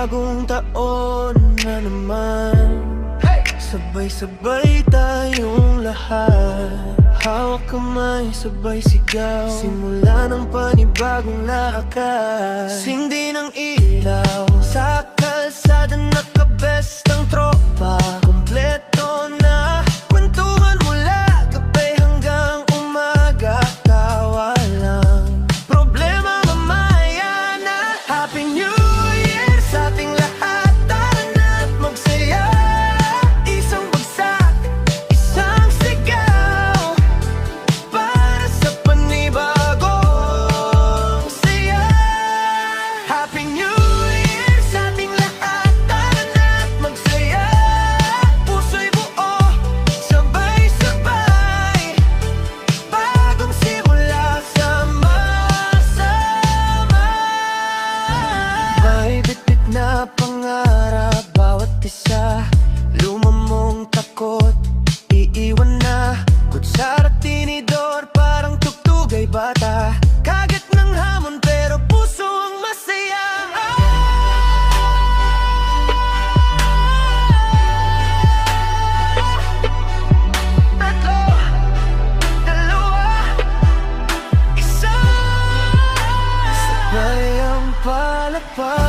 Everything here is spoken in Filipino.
panibagong taon na naman. Sabay-sabay tayong lahat, hawak kamay, sabay sigaw, simula ng panibagong lakad. Sindi ng ilaw sa kalsada, nakabest ang tropa, kompleto na kwentuhan mula gabi hanggang umaga. Tawa lang, problema mamaya na. Happy New Year sa ating lahat, tara na't magsaya. Isang bagsak, isang sigaw, para sa panibagong saya. Happy New Year sa ating lahat, tara na't magsaya. Puso'y buo, sabay-sabay, bagong simula, sama-sama. May bitbit na pangarap bawat isa, lumamong takot, iiwan na. Kutsara, tinidor, parang tugtog ay bata, kagat ng hamon pero puso ang masaya. Tatlo, dalawa, isa, sabay ang palakpak.